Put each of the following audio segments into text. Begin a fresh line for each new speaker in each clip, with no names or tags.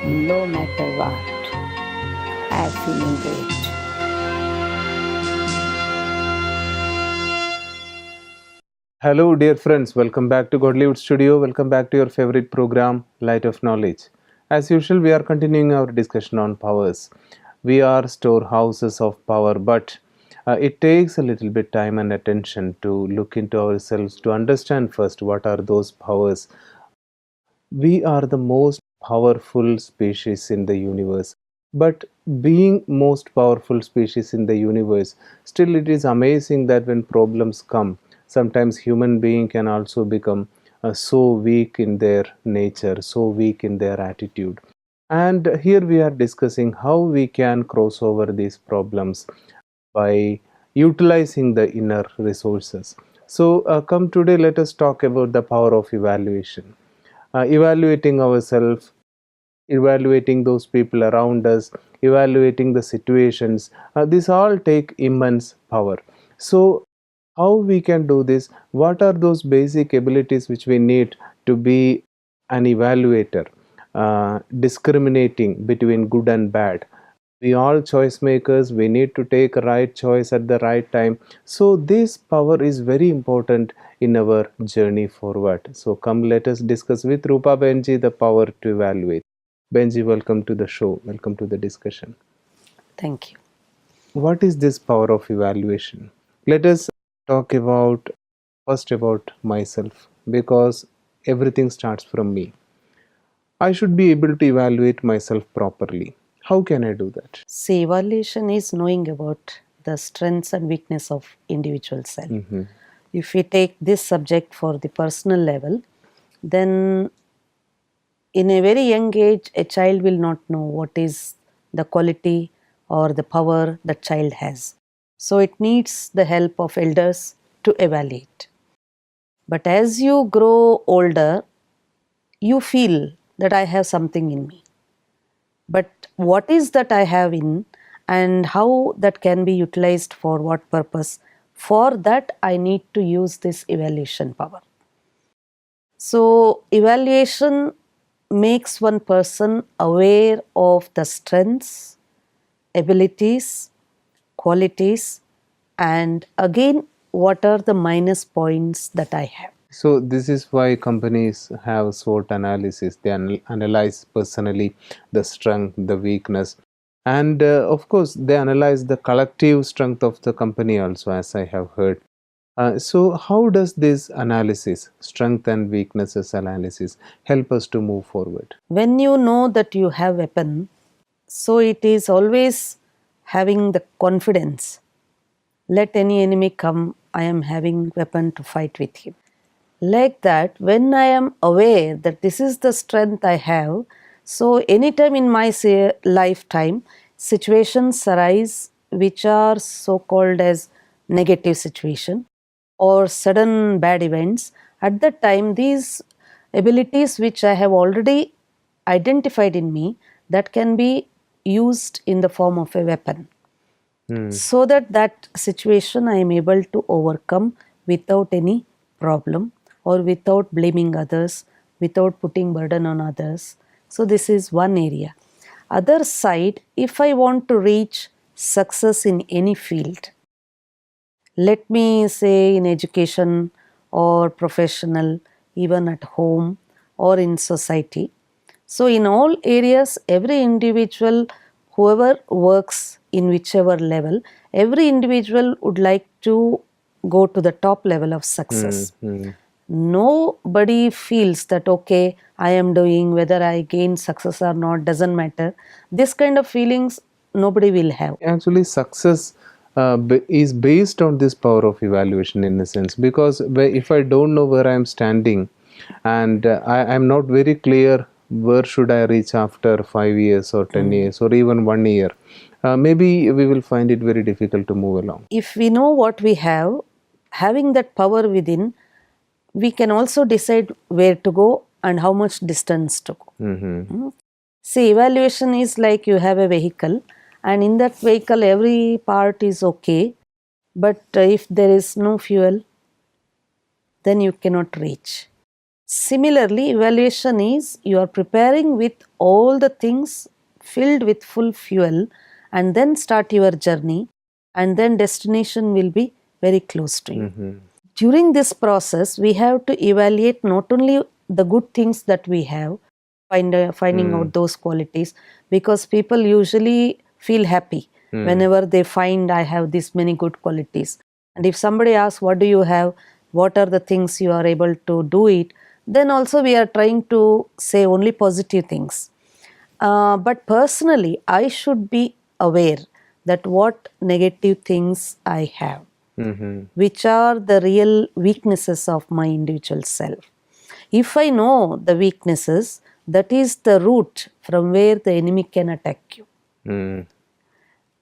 no matter what. I'm feeling great.
Hello, dear friends. Welcome back to Godlywood Studio. Welcome back to your favorite program, Light of Knowledge. As usual, we are continuing our discussion on powers. We are storehouses of power, but it takes a little bit time and attention to look into ourselves to understand first what are those powers. We are the most powerful species in the universe. But being most powerful species in the universe, still it is amazing that when problems come, sometimes human being can also become so weak in their nature, so weak in their attitude. And here we are discussing how we can cross over these problems by utilizing the inner resources. So, come today, let us talk about the power of evaluation. Evaluating ourselves, evaluating those people around us, evaluating the situations, these all take immense power. So, how we can do this? What are those basic abilities which we need to be an evaluator, discriminating between good and bad? We all choice makers, we need to take a right choice at the right time. So this power is very important in our journey forward. So come, let us discuss with Rupa Behenji the power to evaluate. Behenji, welcome to the show, welcome to the discussion.
Thank you.
What is this power of evaluation? Let us talk about first about myself, because everything starts from me. I should be able to evaluate myself properly. How can I do that?
See, evaluation is knowing about the strengths and weakness of individual self. If we take this subject for the personal level, then in a very young age, a child will not know what is the quality or the power the child has. So it needs the help of elders to evaluate. But as you grow older, you feel that I have something in me. But what is that I have in, and how that can be utilized for what purpose? For that, I need to use this evaluation power. So, evaluation makes one person aware of the strengths, abilities, qualities, and again, what are the minus points that I have.
So this is why companies have SWOT analysis. They analyze personally the strength, the weakness, and of course they analyze the collective strength of the company also, as I have heard. So how does this analysis, strength and weaknesses analysis, help us to move forward?
When you know that you have weapon, so it is always having the confidence. Let any enemy come, I am having weapon to fight with him. Like that, when I am aware that this is the strength I have, so anytime in my lifetime, situations arise which are so called as negative situation or sudden bad events. At that time, these abilities which I have already identified in me, that can be used in the form of a weapon. So that situation I am able to overcome without any problem or without blaming others, without putting burden on others. So this is one area. Other side, if I want to reach success in any field, let me say in education or professional, even at home or in society. So in all areas, every individual, whoever works in whichever level, every individual would like to go to the top level of success. Nobody feels that, okay, I am doing, whether I gain success or not, doesn't matter. This kind of feelings nobody will have.
Actually, success is based on this power of evaluation in a sense, because if I don't know where I am standing and I am not very clear where should I reach after 5 years or 10 years or even 1 year, maybe we will find it very difficult to move along.
If we know what we have, having that power within, we can also decide where to go and how much distance to go. See, evaluation is like you have a vehicle, and in that vehicle every part is okay, but if there is no fuel, then you cannot reach. Similarly, evaluation is you are preparing with all the things filled with full fuel and then start your journey, and then destination will be very close to you. During this process, we have to evaluate not only the good things that we have, finding out those qualities, because people usually feel happy whenever they find I have this many good qualities. And if somebody asks, what do you have? What are the things you are able to do it? Then also we are trying to say only positive things. But personally, I should be aware that what negative things I have, which are the real weaknesses of my individual self. If I know the weaknesses, that is the route from where the enemy can attack you.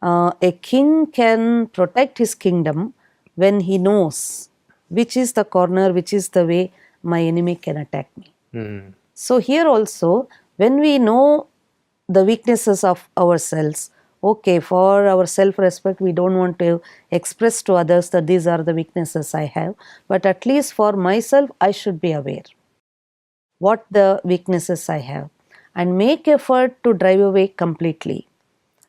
A king can protect his kingdom when he knows which is the corner, which is the way my enemy can attack me. So here also, when we know the weaknesses of ourselves, okay, for our self-respect, we don't want to express to others that these are the weaknesses I have, but at least for myself, I should be aware what the weaknesses I have and make effort to drive away completely.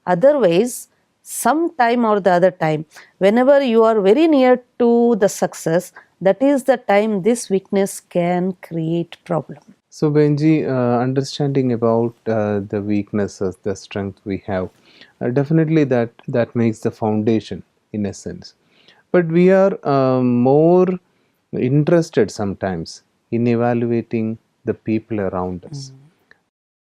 Otherwise, some time or the other time, whenever you are very near to the success, that is the time this weakness can create problem.
So Benji, understanding about the weaknesses, the strength we have, definitely that makes the foundation in a sense. But we are more interested sometimes in evaluating the people around us.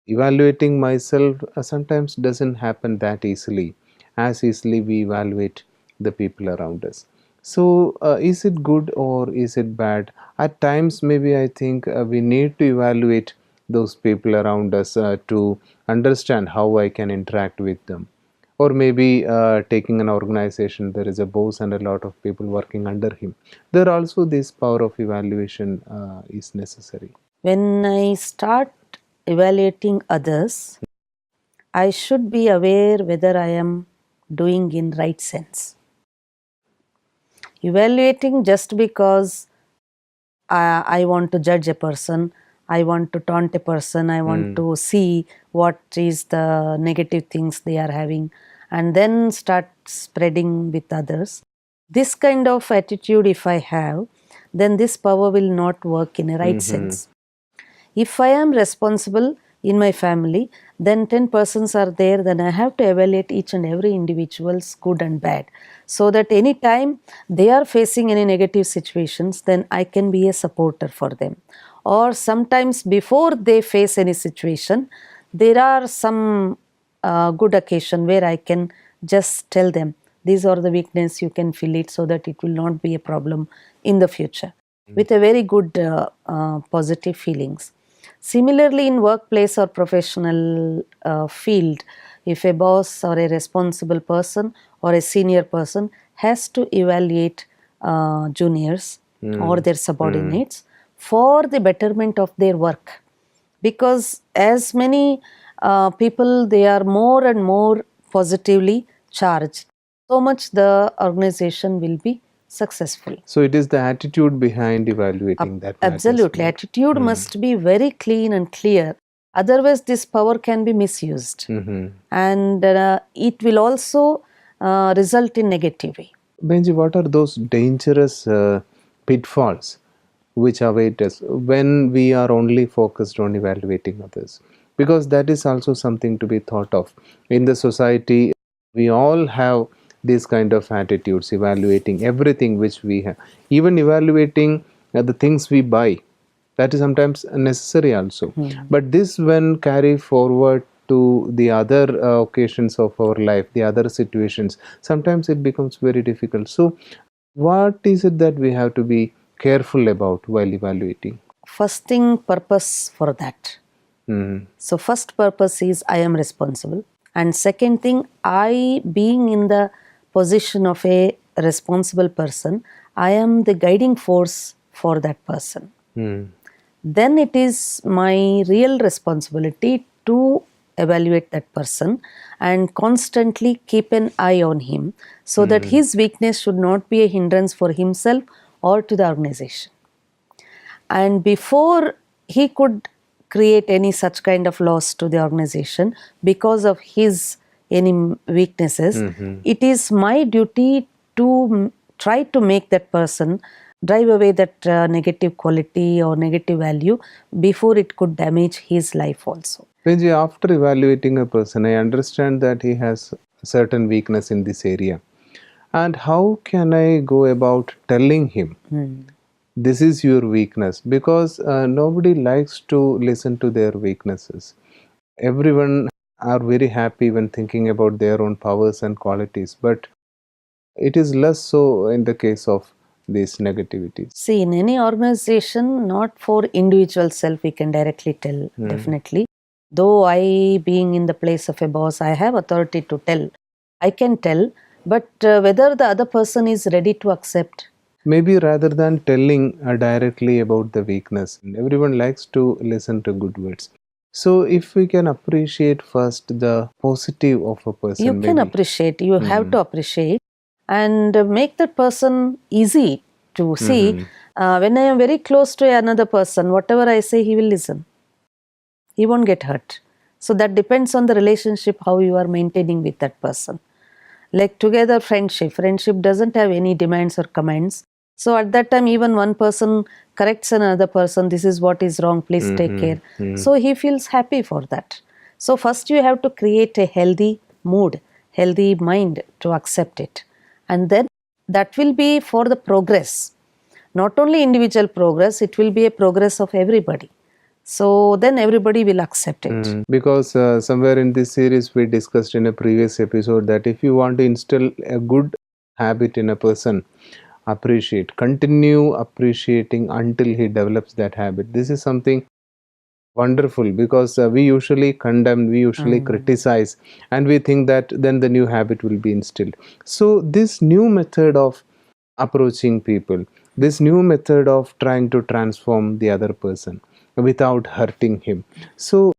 Evaluating myself sometimes doesn't happen that easily, as easily we evaluate the people around us. So is it good or is it bad? At times maybe I think we need to evaluate those people around us to understand how I can interact with them. Or maybe taking an organization, there is a boss and a lot of people working under him. There also this power of evaluation is necessary.
When I start evaluating others, I should be aware whether I am doing in right sense. Evaluating just because I want to judge a person, I want to taunt a person, I want to see what is the negative things they are having, and then start spreading with others. This kind of attitude if I have, then this power will not work in a right sense. If I am responsible in my family, then 10 persons are there, then I have to evaluate each and every individual's good and bad, so that any time they are facing any negative situations, then I can be a supporter for them. Or sometimes before they face any situation, there are some good occasion where I can just tell them, these are the weakness, you can fill it so that it will not be a problem in the future, with a very good positive feelings. Similarly, in workplace or professional field, if a boss or a responsible person or a senior person has to evaluate juniors or their subordinates for the betterment of their work, because as many people, they are more and more positively charged, so much the organization will be successful.
So it is the attitude behind evaluating that matters.
Absolutely. Attitude must be very clean and clear. Otherwise, this power can be misused. And it will also result in negative way.
Benji, what are those dangerous pitfalls which await us when we are only focused on evaluating others? Because that is also something to be thought of. In the society, we all have these kind of attitudes, evaluating everything which we have, even evaluating the things we buy. That is sometimes necessary also. But this, when carry forward to the other occasions of our life, the other situations, sometimes it becomes very difficult. So what is it that we have to be careful about while evaluating?
First thing, purpose for that. So first purpose is I am responsible, and second thing, I being in the position of a responsible person, I am the guiding force for that person. Then it is my real responsibility to evaluate that person and constantly keep an eye on him, so that his weakness should not be a hindrance for himself or to the organization. And before he could create any such kind of loss to the organization because of his any weaknesses. It is my duty to try to make that person drive away that negative quality or negative value before it could damage his life also.
Benji, after evaluating a person, I understand that he has a certain weakness in this area. And how can I go about telling him this is your weakness? Because nobody likes to listen to their weaknesses. Everyone are very happy when thinking about their own powers and qualities, but it is less so in the case of these negativities.
See, in any organization, not for individual self, we can directly tell, definitely. Though I, being in the place of a boss, I have authority to tell. I can tell, but whether the other person is ready to accept.
Maybe rather than telling directly about the weakness, everyone likes to listen to good words. So if we can appreciate first the positive of a person.
You can appreciate, you have to appreciate and make that person easy to see. When I am very close to another person, whatever I say, he will listen. He won't get hurt. So that depends on the relationship, how you are maintaining with that person. Like together friendship doesn't have any demands or commands. So at that time, even one person corrects another person, this is what is wrong, please take care. So he feels happy for that. So first you have to create a healthy mood, healthy mind to accept it. And then that will be for the progress. Not only individual progress, it will be a progress of everybody. So then everybody will accept it.
Because somewhere in this series we discussed in a previous episode that if you want to instill a good habit in a person, continue appreciating until he develops that habit. This is something wonderful, because we usually condemn, we usually criticize, and we think that then the new habit will be instilled. So this new method of approaching people, this new method of trying to transform the other person without hurting him. So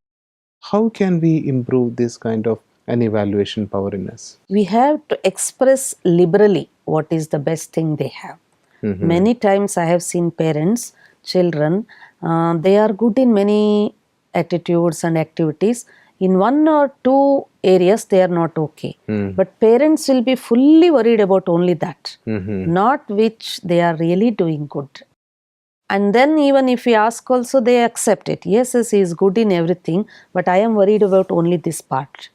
how can we improve this kind of an evaluation power in us?
We have to express liberally what is the best thing they have. Many times I have seen parents, children, they are good in many attitudes and activities. In one or two areas they are not okay. But parents will be fully worried about only that, not which they are really doing good. And then even if we ask also, they accept it. Yes, he is good in everything, but I am worried about only this part.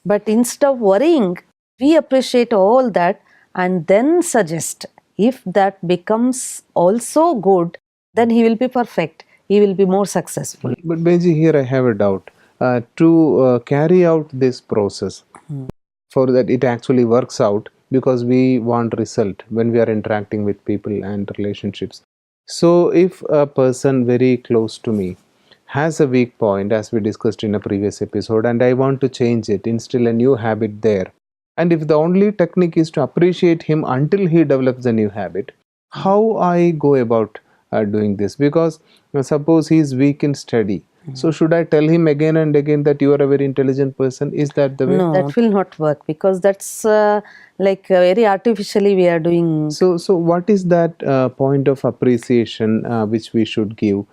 But instead of worrying, we appreciate all that and then suggest. If that becomes also good, then he will be perfect. He will be more successful.
But Benji, here I have a doubt. To carry out this process, for that it actually works out, because we want result when we are interacting with people and relationships. So if a person very close to me has a weak point, as we discussed in a previous episode, and I want to change it, instill a new habit there, and if the only technique is to appreciate him until he develops a new habit, how I go about doing this? Because suppose he is weak in study, so should I tell him again and again that you are a very intelligent person? Is that the way?
No, that will not work, because that's very artificially we are doing.
So what is that point of appreciation which we should give?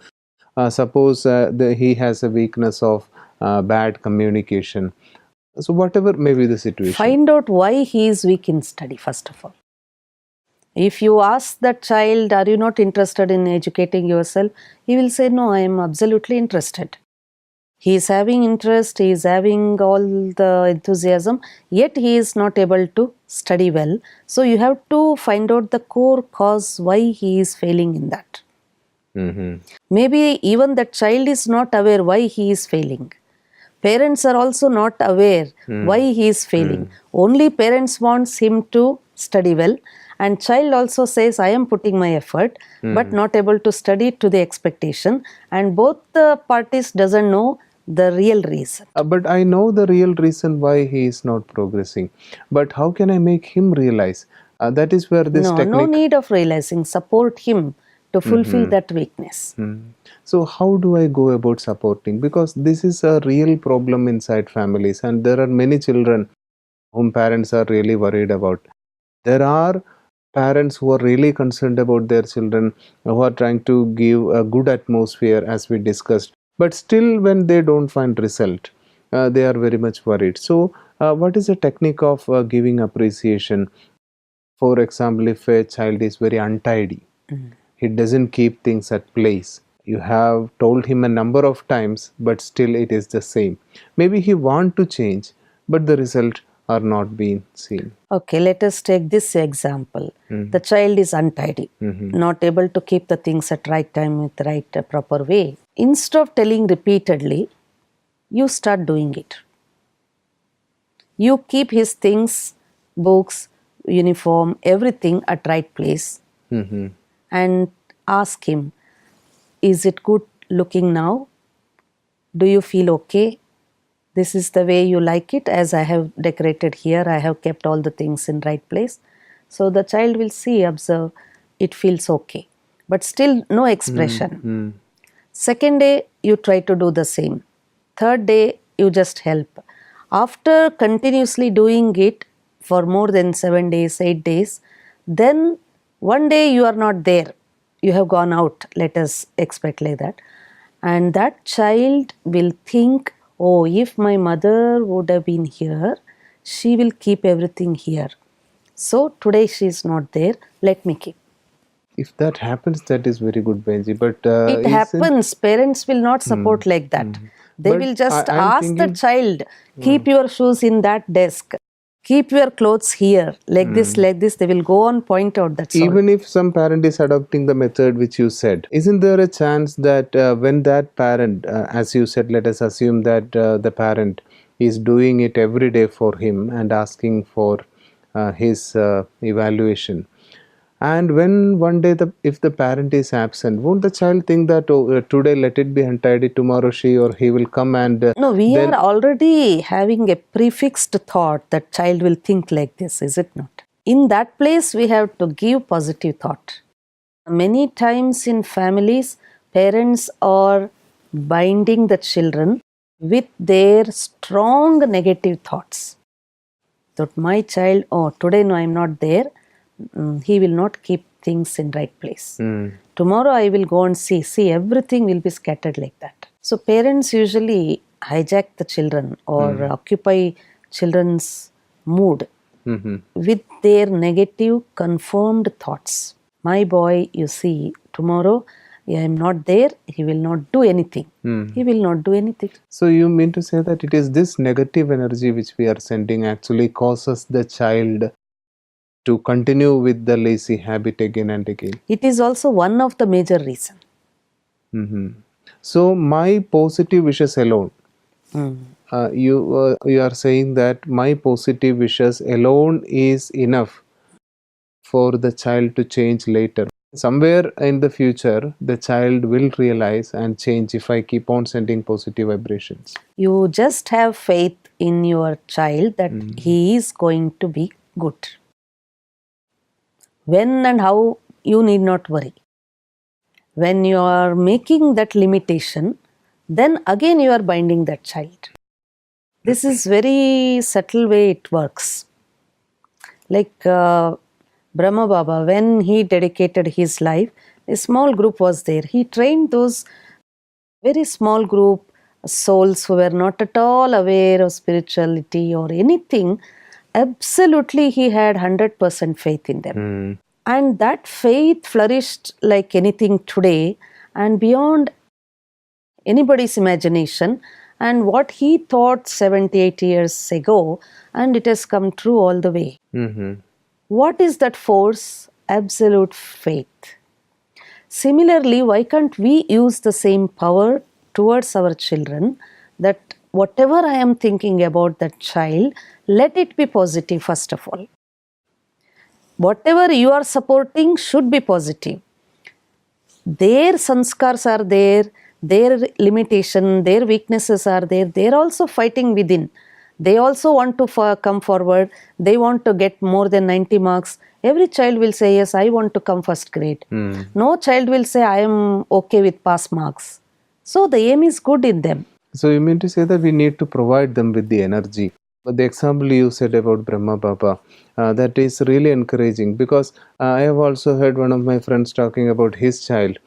Suppose he has a weakness of bad communication. So whatever may be the situation.
Find out why he is weak in study, first of all. If you ask that child, are you not interested in educating yourself? He will say, no, I am absolutely interested. He is having interest, he is having all the enthusiasm, yet he is not able to study well. So you have to find out the core cause why he is failing in that. Maybe even that child is not aware why he is failing. Parents are also not aware why he is failing. Only parents wants him to study well, and child also says, I am putting my effort, but not able to study to the expectation, and both the parties doesn't know the real reason.
But I know the real reason why he is not progressing. But how can I make him realize? That is where this technique...
No need of realizing. Support him to fulfill that weakness.
So how do I go about supporting? Because this is a real problem inside families, and there are many children whom parents are really worried about. There are parents who are really concerned about their children, who are trying to give a good atmosphere as we discussed, but still when they don't find result, they are very much worried. So what is the technique of giving appreciation? For example, if a child is very untidy, he doesn't keep things at place, you have told him a number of times but still it is the same, maybe he want to change but the result are not being seen.
Okay, let us take this example. The child is untidy, not able to keep the things at right time with the right proper way. Instead of telling repeatedly, you start doing it. You keep his things, books, uniform, everything at right place, and ask him, is it good looking now? Do you feel okay? This is the way you like it. As I have decorated here, I have kept all the things in right place. So the child will see, observe, it feels okay. But still no expression. Second day, you try to do the same. Third day, you just help. After continuously doing it for more than 7 days, 8 days, then one day you are not there. You have gone out, let us expect like that. And that child will think, oh, if my mother would have been here, she will keep everything here. So today she is not there, let me keep.
If that happens, that is very good, Benji. But
It happens. Parents will not support like that. They
But
will just
I'm
ask
thinking,
the child, keep your shoes in that desk. Keep your clothes here. Like this, they will go on point out, that's all.
even if some parent is adopting the method which you said, isn't there a chance that when that parent, as you said, let us assume that the parent is doing it every day for him and asking for his evaluation, and when one day if the parent is absent, won't the child think that, oh, today let it be untidy, tomorrow she or he will come and
No, we are already having a prefixed thought that child will think like this, is it not? In that place, we have to give positive thought. Many times in families, parents are binding the children with their strong negative thoughts. That my child, oh, today no, I am not there. He will not keep things in right place. Tomorrow I will go and see everything will be scattered like that. So parents usually hijack the children or occupy children's mood with their negative confirmed thoughts. My boy, you see, tomorrow I am not there, he will not do anything. He will not do anything.
So you mean to say that it is this negative energy which we are sending actually causes the child to continue with the lazy habit again and again?
It is also one of the major reasons.
So my positive wishes alone, you are saying that my positive wishes alone is enough for the child to change later. Somewhere in the future, the child will realize and change if I keep on sending positive vibrations.
You just have faith in your child that he is going to be good. When and how, you need not worry. When you are making that limitation, then again you are binding that child. This is very subtle way it works. Like Brahma Baba, when he dedicated his life, a small group was there. He trained those very small group souls who were not at all aware of spirituality or anything. Absolutely, he had 100% faith in them. And that faith flourished like anything today and beyond anybody's imagination. And what he thought 78 years ago, and it has come true all the way. What is that force? Absolute faith. Similarly, why can't we use the same power towards our children, that whatever I am thinking about that child, let it be positive first of all. Whatever you are supporting should be positive. Their sanskars are there, their limitation, their weaknesses are there. They are also fighting within. They also want to come forward. They want to get more than 90 marks. Every child will say, yes, I want to come first grade. No child will say, I am okay with pass marks. So the aim is good in them.
So you mean to say that we need to provide them with the energy. The example you said about Brahma Baba, that is really encouraging, because I have also heard one of my friends talking about his child.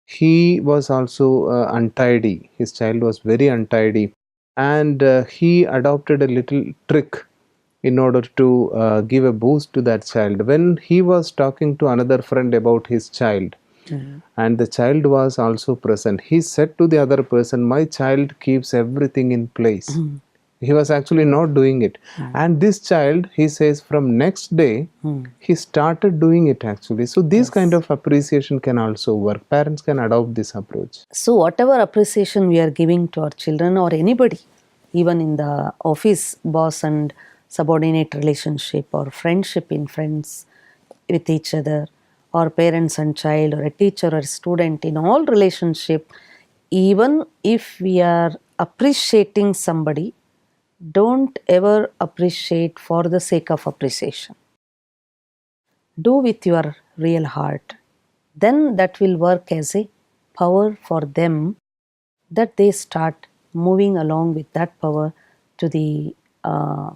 He was also untidy. His child was very untidy, and he adopted a little trick in order to give a boost to that child. When he was talking to another friend about his child, and the child was also present, he said to the other person, "My child keeps everything in place." He was actually not doing it. And this child, he says, from next day, he started doing it actually. So this kind of appreciation can also work. Parents can adopt this approach.
So, whatever appreciation we are giving to our children or anybody, even in the office, boss and subordinate relationship, or friendship in friends with each other, or parents and child, or a teacher or a student, in all relationship, even if we are appreciating somebody, don't ever appreciate for the sake of appreciation. Do with your real heart. Then that will work as a power for them, that they start moving along with that power to the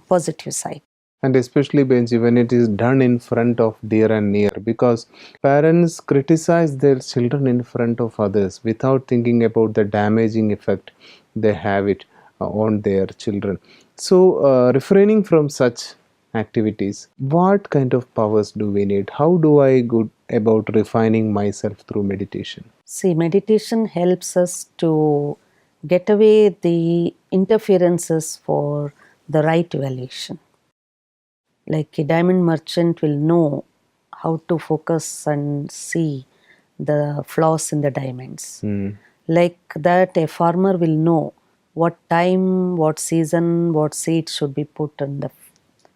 positive side.
And especially, Benji, when it is done in front of dear and near, because parents criticize their children in front of others without thinking about the damaging effect they have it on their children. So, refraining from such activities, what kind of powers do we need? How do I go about refining myself through meditation?
See, meditation helps us to get away the interferences for the right evaluation. Like a diamond merchant will know how to focus and see the flaws in the diamonds. Like that, a farmer will know what time, what season, what seed should be put in the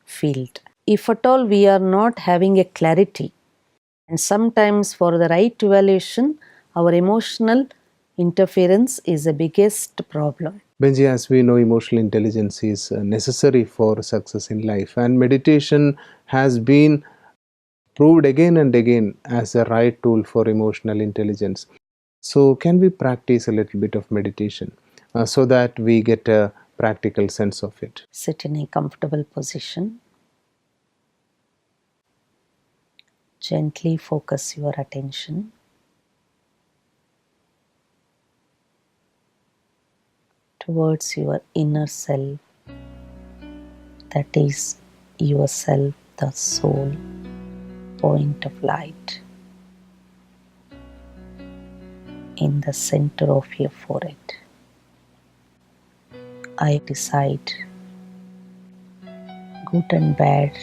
field. If at all we are not having a clarity, and sometimes for the right evaluation, our emotional interference is the biggest problem.
Benji, as we know, emotional intelligence is necessary for success in life, and meditation has been proved again and again as a right tool for emotional intelligence. So, can we practice a little bit of meditation so that we get a practical sense of it?
Sit in a comfortable position. Gently focus your attention towards your inner self, that is yourself, the soul, point of light, in the center of your forehead. I decide good and bad,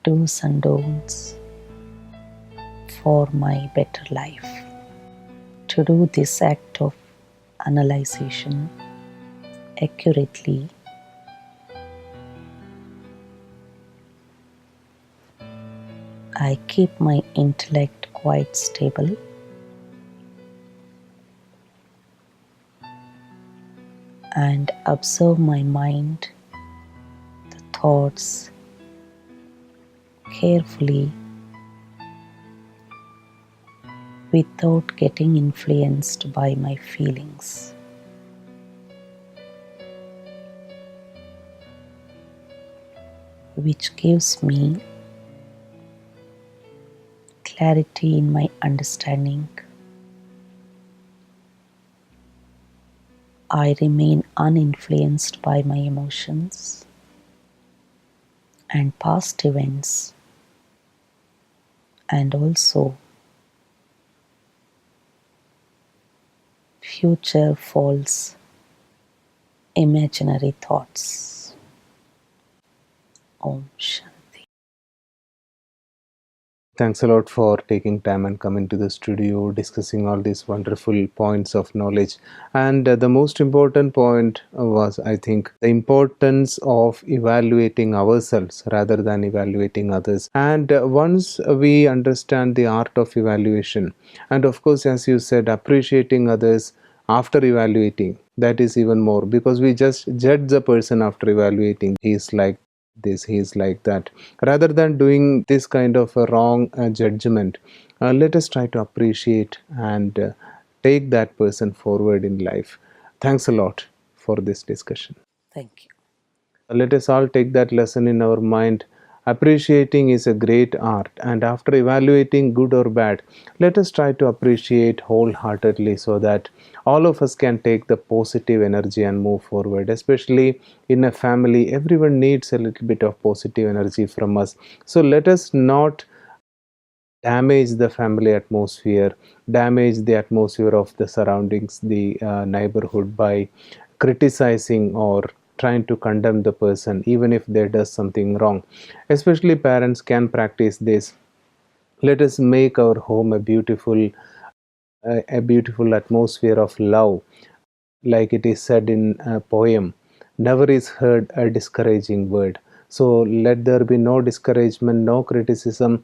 do's and don'ts for my better life. To do this act of analyzation accurately, I keep my intellect quite stable and observe my mind, the thoughts, carefully without getting influenced by my feelings. Which gives me clarity in my understanding. I remain uninfluenced by my emotions and past events, and also future false imaginary thoughts. Om Shanti.
Thanks a lot for taking time and coming to the studio, discussing all these wonderful points of knowledge. And the most important point was, I think, the importance of evaluating ourselves rather than evaluating others. And once we understand the art of evaluation, and of course, as you said, appreciating others after evaluating, that is even more, because we just judge the person after evaluating. He is like this, he is like that. Rather than doing this kind of a wrong judgment, let us try to appreciate and take that person forward in life. Thanks a lot for for this discussion.
Thank you.
Let us all take that lesson in our mind. Appreciating is a great art, and after evaluating good or bad, let us try to appreciate wholeheartedly so that all of us can take the positive energy and move forward. Especially in a family, everyone needs a little bit of positive energy from us. So let us not damage the family atmosphere, damage the atmosphere of the surroundings, the neighborhood, by criticizing or trying to condemn the person even if they does something wrong. Especially parents can practice this. Let us make our home a beautiful atmosphere of love, like it is said in a poem, never is heard a discouraging word. So let there be no discouragement, no criticism.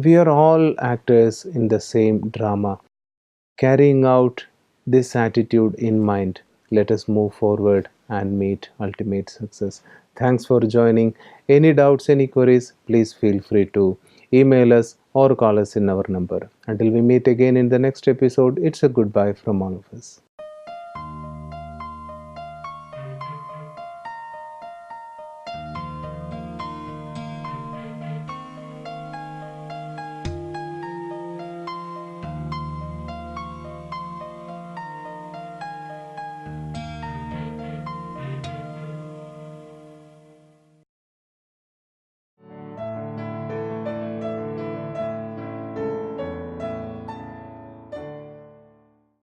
We are all actors in the same drama. Carrying out this attitude in mind, let us move forward and meet ultimate success. Thanks for joining. Any doubts, any queries, please feel free to email us or call us in our number. Until we meet again in the next episode, it's a goodbye from all of us.